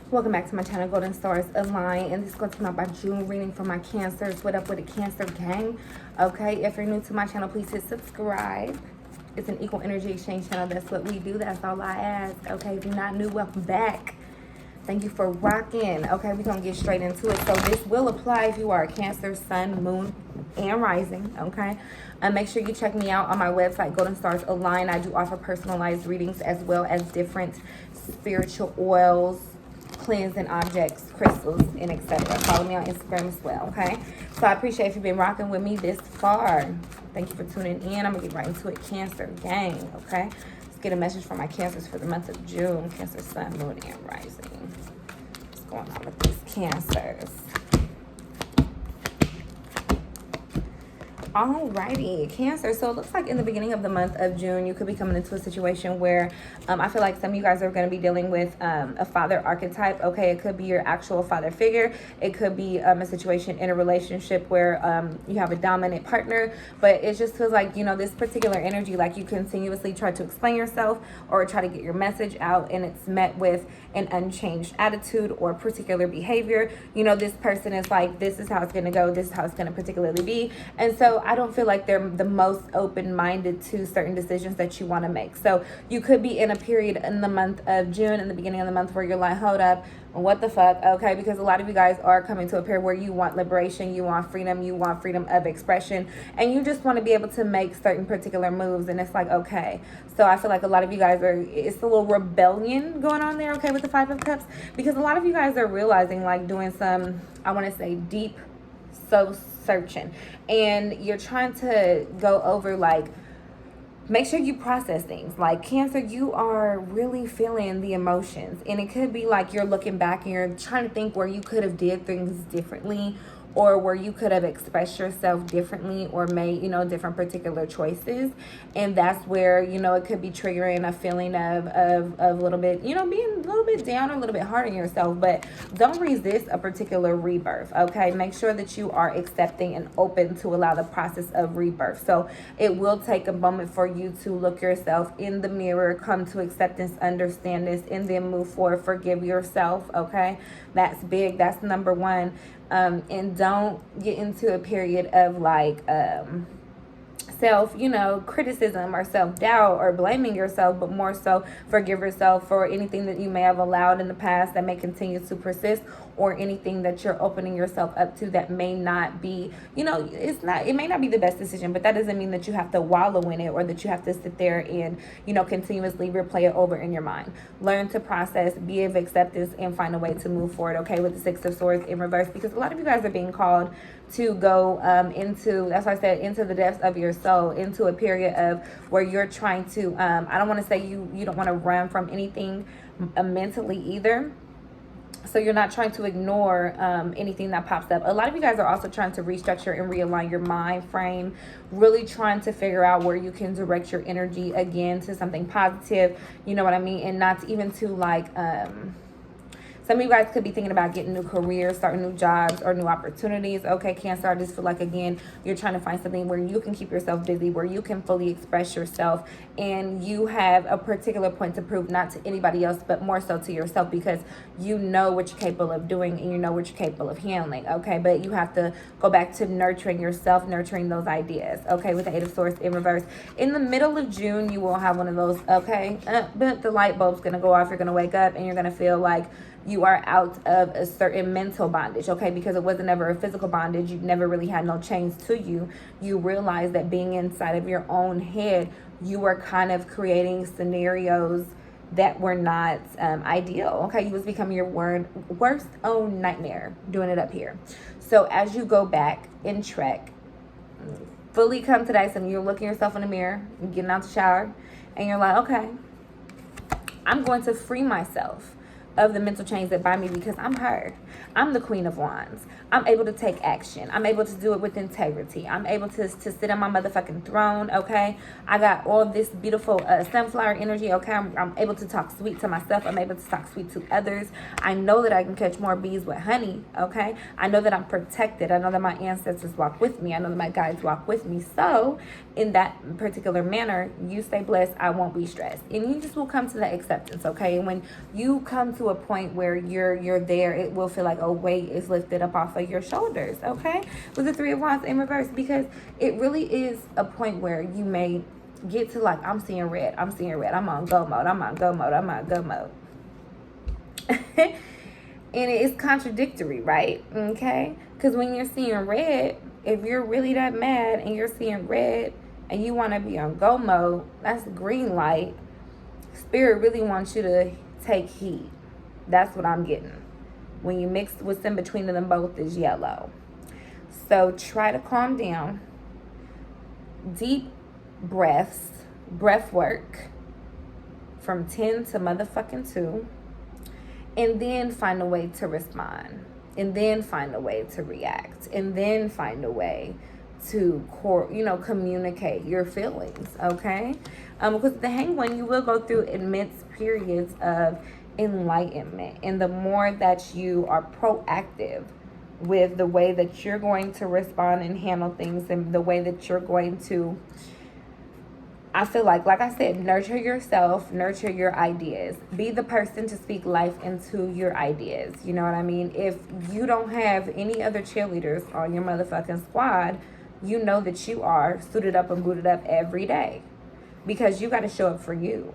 Welcome back to my channel, Golden Stars Align, and this is going to be my June reading for my Cancers. What up with the Cancer gang? Okay, if you're new to my channel, please hit subscribe. It's an equal energy exchange channel. That's what we do. That's all I ask. Okay, if you're not new, welcome back. Thank you for rocking. Okay, we're going to get straight into it. So this will apply if you are a Cancer, Sun, Moon, and Rising. Okay, make sure you check me out on my website, Golden Stars Align. I do offer personalized readings as well as different spiritual oils, cleansing objects, crystals, and etc. Follow me on Instagram as well, okay? So I appreciate if you've been rocking with me this far. Thank you for tuning in. I'm going to get right into it, Cancer gang, okay? Let's get a message from my Cancers for the month of June. Cancer, Sun, Moon, and Rising. What's going on with these Cancers? Alrighty, Cancer. So it looks like in the beginning of the month of June, you could be coming into a situation where I feel like some of you guys are going to be dealing with a father archetype. Okay, it could be your actual father figure. It could be a situation in a relationship where you have a dominant partner, but it just feels like, you know, this particular energy, like you continuously try to explain yourself or try to get your message out, and it's met with an unchanged attitude or particular behavior. You know, this person is like, this is how it's going to go. This is how it's going to particularly be. And so I don't feel like they're the most open-minded to certain decisions that you want to make. So you could be in a period in the month of June, in the beginning of the month, where you're like, hold up, what the fuck? Okay, because a lot of you guys are coming to a period where you want liberation, you want freedom of expression, and you just want to be able to make certain particular moves. And it's like, okay, so I feel like a lot of you guys it's a little rebellion going on there, okay, with the Five of Cups, because a lot of you guys are realizing, like, doing some, I want to say, deep soul searching, and you're trying to go over, like, make sure you process things. Like, Cancer, you are really feeling the emotions, and it could be like you're looking back and you're trying to think where you could have did things differently, or where you could have expressed yourself differently, or made, you know, different particular choices. And that's where, you know, it could be triggering a feeling of a little bit, you know, being a little bit down or a little bit hard on yourself. But don't resist a particular rebirth, okay? Make sure that you are accepting and open to allow the process of rebirth. So it will take a moment for you to look yourself in the mirror, come to acceptance, understand this, and then move forward. Forgive yourself, okay? That's big. That's number one. And don't get into a period of, like, self, you know, criticism or self-doubt or blaming yourself, but more so forgive yourself for anything that you may have allowed in the past that may continue to persist, or anything that you're opening yourself up to that may not be, you know, it may not be the best decision, but that doesn't mean that you have to wallow in it, or that you have to sit there and, you know, continuously replay it over in your mind. Learn to process, be of acceptance, and find a way to move forward, okay, with the Six of Swords in reverse, because a lot of you guys are being called to go into, that's why I said, into the depths of your soul, into a period of where you're trying to, I don't want to say you don't want to run from anything mentally either. So you're not trying to ignore anything that pops up. A lot of you guys are also trying to restructure and realign your mind frame, really trying to figure out where you can direct your energy again to something positive, you know what I mean? And not even to, like, some of you guys could be thinking about getting new careers, starting new jobs, or new opportunities. Okay, Cancer, I just feel like, again, you're trying to find something where you can keep yourself busy, where you can fully express yourself, and you have a particular point to prove, not to anybody else, but more so to yourself, because you know what you're capable of doing, and you know what you're capable of handling, okay? But you have to go back to nurturing yourself, nurturing those ideas, okay, with the Eight of Swords in reverse. In the middle of June, you will have one of those, okay? But the light bulb's going to go off. You're going to wake up, and you're going to feel like you are out of a certain mental bondage, okay? Because it wasn't ever a physical bondage. You never really had no chains to you. You realize that being inside of your own head, you were kind of creating scenarios that were not ideal, okay? You was becoming your worst own nightmare doing it up here. So as you go back and trek, fully come to that, and you're looking yourself in the mirror, you're getting out the shower, and you're like, okay, I'm going to free myself of the mental chains that bind me, because I'm her. I'm the Queen of Wands. I'm able to take action. I'm able to do it with integrity. I'm able to sit on my motherfucking throne, okay? I got all this beautiful sunflower energy, okay? I'm able to talk sweet to myself. I'm able to talk sweet to others. I know that I can catch more bees with honey, okay? I know that I'm protected. I know that my ancestors walk with me. I know that my guides walk with me. So in that particular manner, you stay blessed. I won't be stressed. And you just will come to that acceptance, okay? And when you come to to a point where you're there, it will feel like a weight is lifted up off of your shoulders, okay? With the Three of Wands in reverse, because it really is a point where you may get to like, I'm seeing red, I'm on go mode, I'm on go mode. And it is contradictory, right? Okay? Because when you're seeing red, if you're really that mad and you're seeing red and you want to be on go mode, that's green light. Spirit really wants you to take heed. That's what I'm getting. When you mix what's in between them both is yellow. So try to calm down. Deep breaths, breath work from 10 to motherfucking 2. And then find a way to respond. And then find a way to react. And then find a way to communicate your feelings, okay? Because the Hanged One, you will go through immense periods of enlightenment. And the more that you are proactive with the way that you're going to respond and handle things, and the way that you're going to, I feel like I said, nurture yourself, nurture your ideas. Be the person to speak life into your ideas. You know what I mean? If you don't have any other cheerleaders on your motherfucking squad, you know that you are suited up and booted up every day. Because you got to show up for you.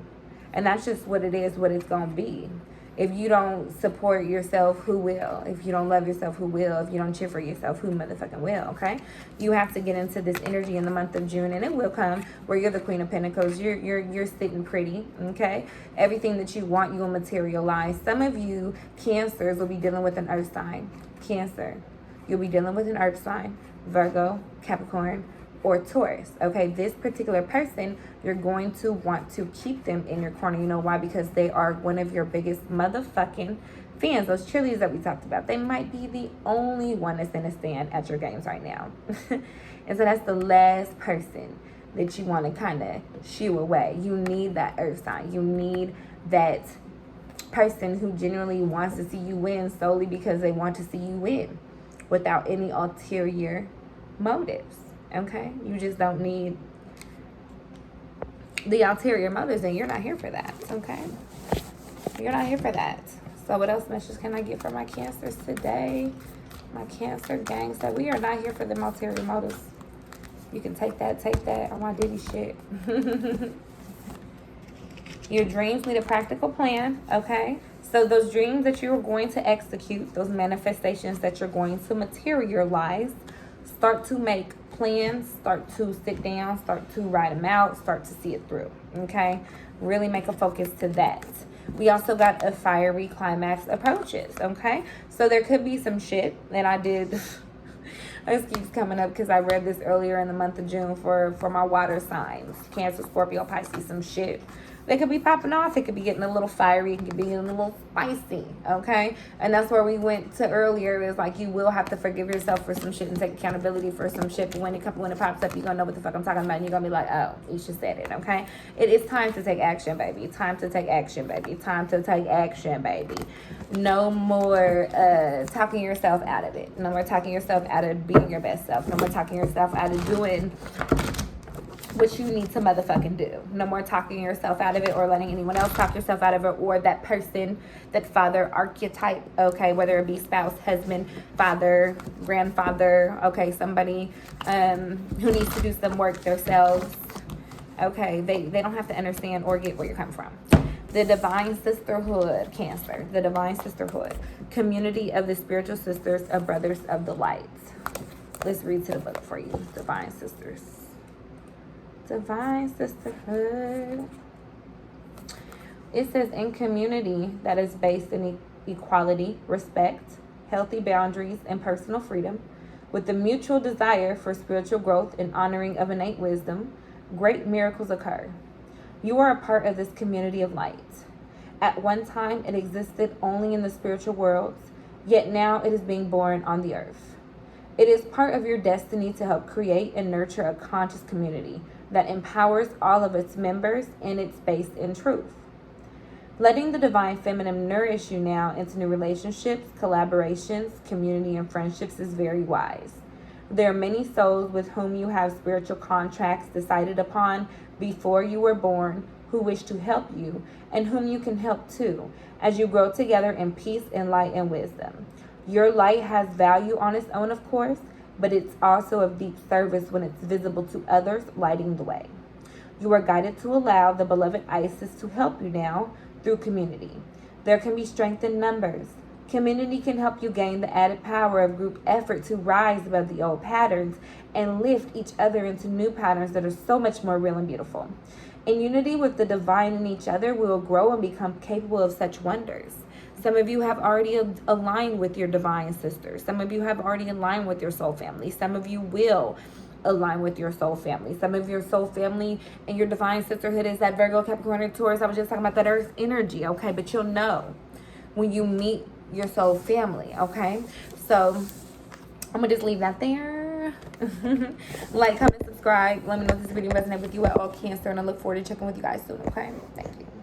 And that's just what it is, what it's going to be. If you don't support yourself, who will? If you don't love yourself, who will? If you don't cheer for yourself, who motherfucking will, okay? You have to get into this energy in the month of June, and it will come where you're the Queen of Pentacles. You're sitting pretty, okay? Everything that you want, you will materialize. Some of you Cancers will be dealing with an earth sign. Cancer. You'll be dealing with an earth sign. Virgo, Capricorn, or Taurus, okay? This particular person, you're going to want to keep them in your corner. You know why? Because they are one of your biggest motherfucking fans. Those cheerleaders that we talked about, they might be the only one that's going to stand at your games right now. And so that's the last person that you want to kind of shoo away. You need that earth sign. You need that person who genuinely wants to see you win solely because they want to see you win without any ulterior motives. Okay, you just don't need the ulterior motives, and you're not here for that. Okay, you're not here for that. So what else messages can I get for my Cancers today? My Cancer gang. So we are not here for the ulterior motives. You can take that on my Diddy shit. Your dreams need a practical plan. Okay, so those dreams that you're going to execute, those manifestations that you're going to materialize, start to make plans, start to sit down, start to write them out, start to see it through, okay? Really make a focus to that. We also got a fiery climax approaches, okay? So there could be some shit that I did. This keeps coming up because I read this earlier in the month of June for my water signs. Cancer, Scorpio, Pisces, some shit. They could be popping off. It could be getting a little fiery. It could be getting a little spicy, okay? And that's where we went to earlier. Is like you will have to forgive yourself for some shit and take accountability for some shit. But when it pops up, you're going to know what the fuck I'm talking about. And you're going to be like, oh, Isha said it, okay? It is time to take action, baby. Time to take action, baby. Time to take action, baby. No more talking yourself out of it. No more talking yourself out of being your best self. No more talking yourself out of doing what you need to motherfucking do. No more talking yourself out of it or letting anyone else talk yourself out of it, or that person, that father archetype, okay, whether it be spouse, husband, father, grandfather, okay, somebody who needs to do some work themselves, okay, they don't have to understand or get where you're coming from. The divine sisterhood, Cancer, the divine sisterhood, community of the spiritual sisters of brothers of the light. Let's read to the book for you, divine sisters. Divine sisterhood. It says, in community that is based in equality, respect, healthy boundaries, and personal freedom, with the mutual desire for spiritual growth and honoring of innate wisdom, great miracles occur. You are a part of this community of light. At one time, it existed only in the spiritual worlds, yet now it is being born on the earth. It is part of your destiny to help create and nurture a conscious community that empowers all of its members, and it's based in truth. Letting the divine feminine nourish you now into new relationships, collaborations, community, and friendships is very wise. There are many souls with whom you have spiritual contracts decided upon before you were born, who wish to help you and whom you can help too, as you grow together in peace and light and wisdom. Your light has value on its own, of course, but it's also of deep service when it's visible to others, lighting the way. You are guided to allow the beloved Isis to help you now through community. There can be strength in numbers. Community can help you gain the added power of group effort to rise above the old patterns and lift each other into new patterns that are so much more real and beautiful. In unity with the divine in each other, we will grow and become capable of such wonders. Some of you have already aligned with your divine sisters. Some of you have already aligned with your soul family. Some of you will align with your soul family. Some of your soul family and your divine sisterhood is that Virgo, Capricorn, and Taurus. I was just talking about that earth energy, okay? But you'll know when you meet your soul family, okay? So I'm gonna just leave that there. Like, comment, subscribe. Let me know if this video resonated with you at all, Cancer, and I look forward to checking with you guys soon, okay? Thank you.